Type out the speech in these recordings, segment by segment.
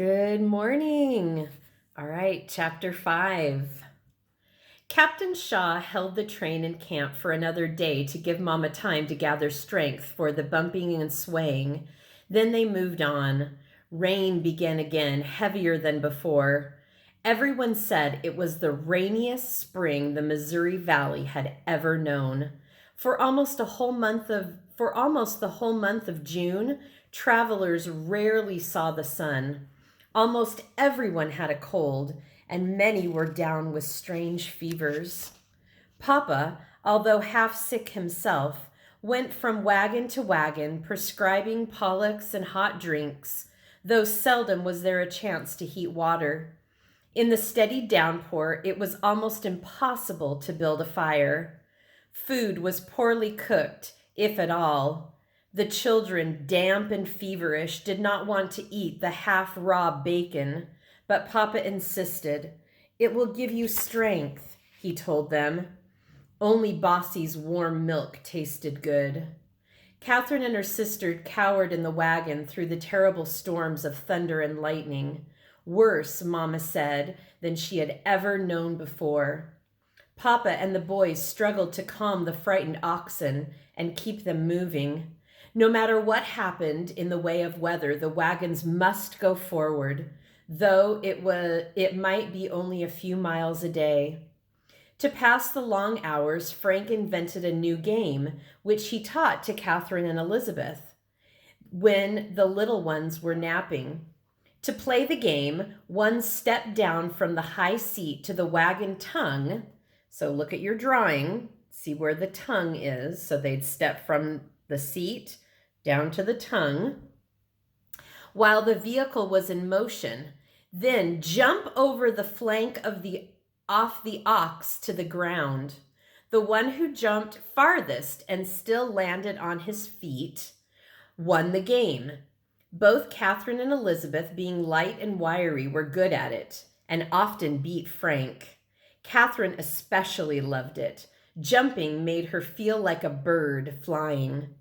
Good morning. All right, chapter 5. Captain Shaw held the train in camp for another day to give Mama time to gather strength for the bumping and swaying. Then they moved on. Rain began again, heavier than before. Everyone said it was the rainiest spring the Missouri Valley had ever known. For almost the whole month of June, travelers rarely saw the sun. Almost everyone had a cold, and many were down with strange fevers. Papa, although half sick himself, went from wagon to wagon prescribing Pollux and hot drinks, though seldom was there a chance to heat water. In the steady downpour, it was almost impossible to build a fire. Food was poorly cooked, if at all. The children, damp and feverish, did not want to eat the half-raw bacon, but Papa insisted. "It will give you strength," he told them. Only Bossie's warm milk tasted good. Catherine and her sister cowered in the wagon through the terrible storms of thunder and lightning. Worse, Mama said, than she had ever known before. Papa and the boys struggled to calm the frightened oxen and keep them moving. No matter what happened in the way of weather, the wagons must go forward, though it might be only a few miles a day. To pass the long hours, Frank invented a new game, which he taught to Catherine and Elizabeth when the little ones were napping. To play the game, one stepped down from the high seat to the wagon tongue. So look at your drawing, see where the tongue is. So they'd step from the seat down to the tongue while the vehicle was in motion, then jump over the flank of off the ox to the ground. The one who jumped farthest and still landed on his feet won the game. Both Catherine and Elizabeth, being light and wiry, were good at it and often beat Frank. Catherine especially loved it. Jumping made her feel like a bird flying.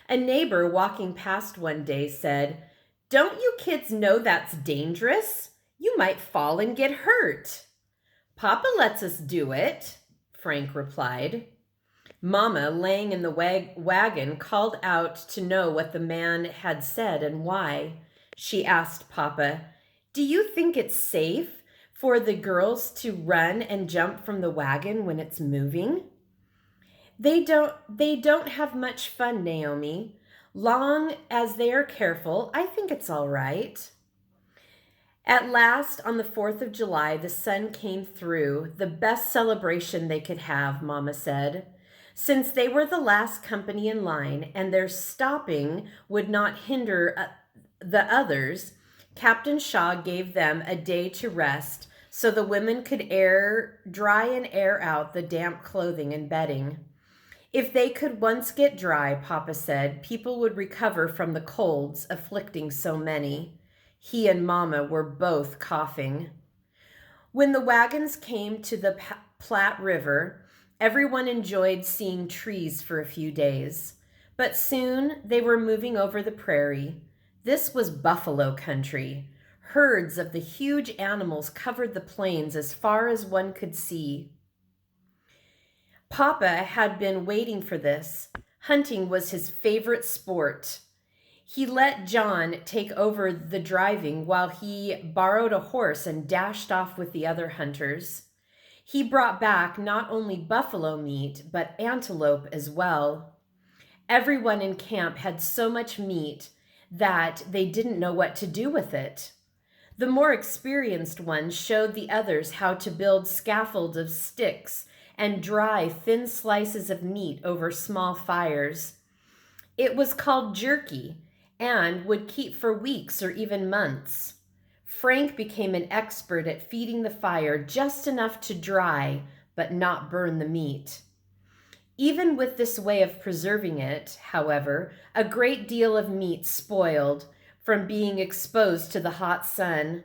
A neighbor walking past one day said, "Don't you kids know that's dangerous? You might fall and get hurt." "Papa lets us do it," Frank replied. Mama, laying in the wagon, called out to know what the man had said and why. She asked Papa, "Do you think it's safe for the girls to run and jump from the wagon when it's moving?" They don't have much fun, Naomi. Long as they are careful, I think it's all right. At last, on the 4th of July, the sun came through, the best celebration they could have, Mama said. Since they were the last company in line and their stopping would not hinder the others, Captain Shaw gave them a day to rest so the women could dry and air out the damp clothing and bedding. If they could once get dry, Papa said, people would recover from the colds afflicting so many. He and Mama were both coughing. When the wagons came to the Platte River, everyone enjoyed seeing trees for a few days. But soon they were moving over the prairie. This was buffalo country. Herds of the huge animals covered the plains as far as one could see. Papa had been waiting for this. Hunting was his favorite sport. He let John take over the driving while he borrowed a horse and dashed off with the other hunters. He brought back not only buffalo meat, but antelope as well. Everyone in camp had so much meat that they didn't know what to do with it. The more experienced ones showed the others how to build scaffolds of sticks and dry thin slices of meat over small fires. It was called jerky and would keep for weeks or even months. Frank became an expert at feeding the fire just enough to dry but not burn the meat. Even with this way of preserving it, however, a great deal of meat spoiled from being exposed to the hot sun.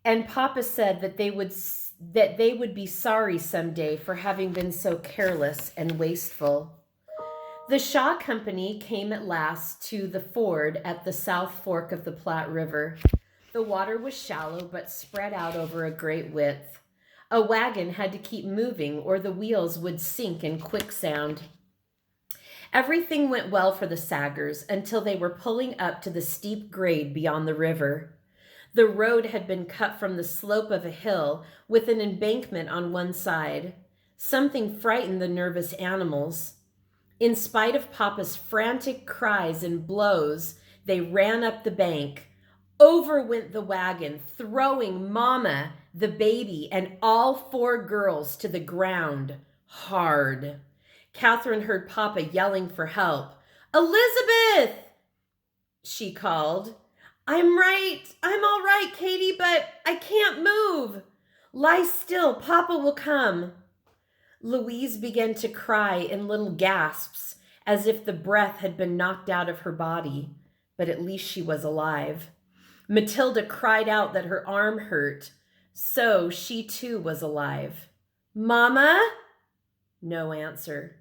And Papa said that they would be sorry someday for having been so careless and wasteful. The Shaw Company came at last to the ford at the South Fork of the Platte River. The water was shallow but spread out over a great width. A wagon had to keep moving or the wheels would sink in quicksand. Everything went well for the Saggers until they were pulling up to the steep grade beyond the river. The road had been cut from the slope of a hill with an embankment on one side. Something frightened the nervous animals. In spite of Papa's frantic cries and blows, they ran up the bank. Over went the wagon, throwing Mama, the baby, and all four girls to the ground hard. Catherine heard Papa yelling for help. "Elizabeth!" she called. I'm all right, Katie, but I can't move. Lie still, Papa will come." Louise began to cry in little gasps, as if the breath had been knocked out of her body, but at least she was alive. Matilda cried out that her arm hurt, so she too was alive. "Mama?" No answer.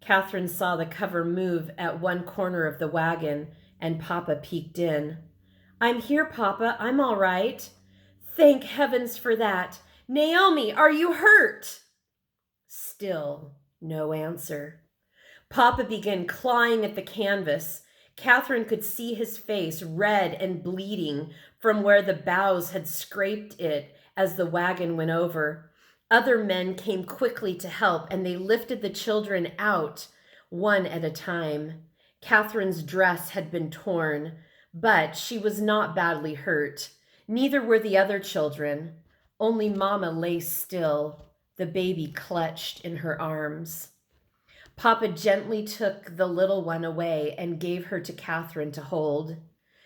Catherine saw the cover move at one corner of the wagon, and Papa peeked in. "I'm here, Papa. I'm all right." "Thank heavens for that. Naomi, are you hurt?" Still no answer. Papa began clawing at the canvas. Catherine could see his face, red and bleeding, from where the boughs had scraped it as the wagon went over. Other men came quickly to help, and they lifted the children out, one at a time. Catherine's dress had been torn, but she was not badly hurt. Neither were the other children. Only Mama lay still, the baby clutched in her arms. Papa gently took the little one away and gave her to Catherine to hold.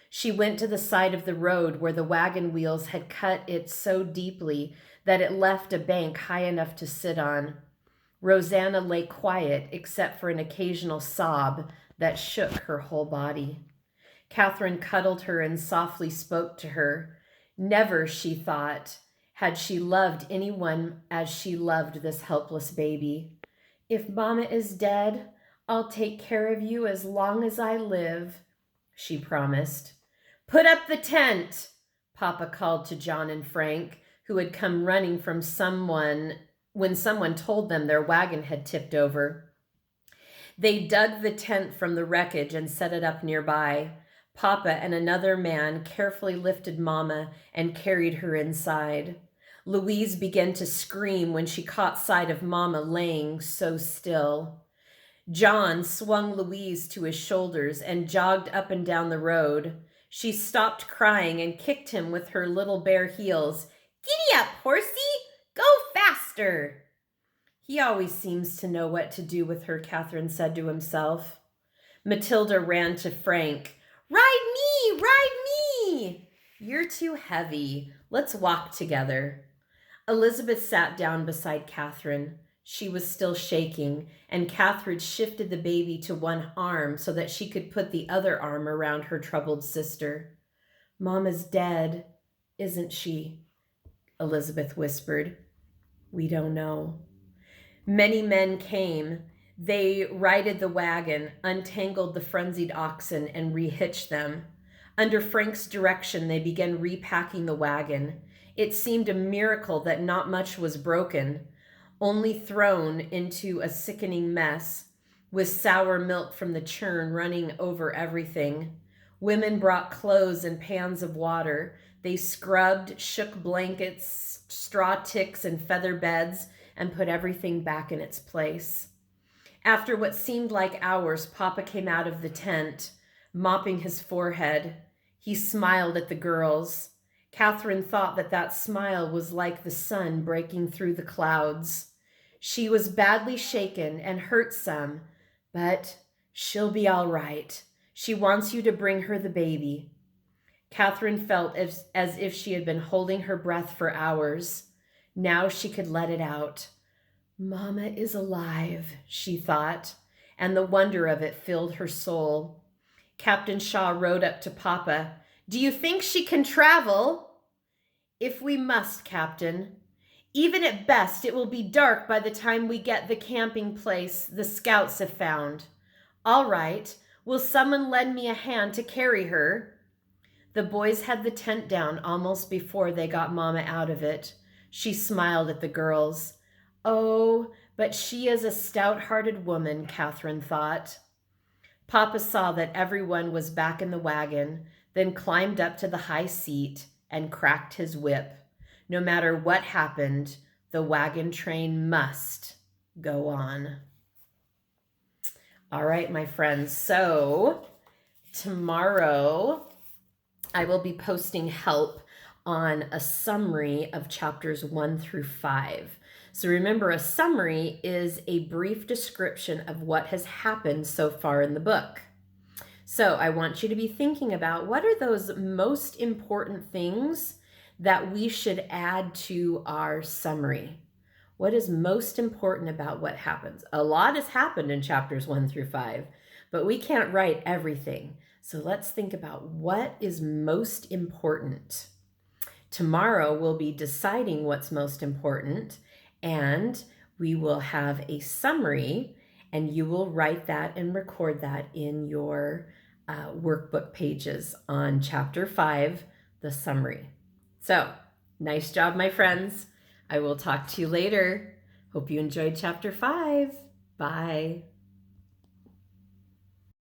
She went to the side of the road where the wagon wheels had cut it so deeply that it left a bank high enough to sit on. Rosanna lay quiet except for an occasional sob that shook her whole body. Catherine cuddled her and softly spoke to her. Never, she thought, had she loved anyone as she loved this helpless baby. "If Mama is dead, I'll take care of you as long as I live," she promised. "Put up the tent," Papa called to John and Frank, who had come running from someone when someone told them their wagon had tipped over. They dug the tent from the wreckage and set it up nearby. Papa and another man carefully lifted Mama and carried her inside. Louise began to scream when she caught sight of Mama laying so still. John swung Louise to his shoulders and jogged up and down the road. She stopped crying and kicked him with her little bare heels. "Giddy up, horsey! Go faster!" "He always seems to know what to do with her," Catherine said to himself. Matilda ran to Frank. Ride me! You're too heavy. Let's walk together." Elizabeth sat down beside Catherine. She was still shaking, and Catherine shifted the baby to one arm so that she could put the other arm around her troubled sister. "Mama's dead, isn't she?" Elizabeth whispered. "We don't know." Many men came. They righted the wagon, untangled the frenzied oxen, and rehitched them. Under Frank's direction, they began repacking the wagon. It seemed a miracle that not much was broken, only thrown into a sickening mess, with sour milk from the churn running over everything. Women brought clothes and pans of water. They scrubbed, shook blankets, straw ticks, and feather beds, and put everything back in its place. After what seemed like hours, Papa came out of the tent, mopping his forehead. He smiled at the girls. Catherine thought that smile was like the sun breaking through the clouds. She was badly shaken and hurt some, but she'll be all right. She wants you to bring her the baby. Catherine felt as if she had been holding her breath for hours. Now she could let it out. Mama is alive, she thought, and the wonder of it filled her soul. Captain Shaw rode up to Papa. "Do you think she can travel?" "If we must, Captain. Even at best, it will be dark by the time we get the camping place the scouts have found." "All right. Will someone lend me a hand to carry her?" The boys had the tent down almost before they got Mama out of it. She smiled at the girls. Oh, but she is a stout-hearted woman, Catherine thought. Papa saw that everyone was back in the wagon, then climbed up to the high seat and cracked his whip. No matter what happened, the wagon train must go on. All right, my friends. So tomorrow I will be posting help on a summary of chapters 1 through 5. So remember, a summary is a brief description of what has happened so far in the book. So I want you to be thinking about what are those most important things that we should add to our summary. What is most important about what happens? A lot has happened in chapters 1 through 5, but we can't write everything. So let's think about what is most important. Tomorrow we'll be deciding what's most important, and we will have a summary, and you will write that and record that in your workbook pages on chapter 5, the summary. So, nice job, my friends. I will talk to you later. Hope you enjoyed chapter 5. Bye.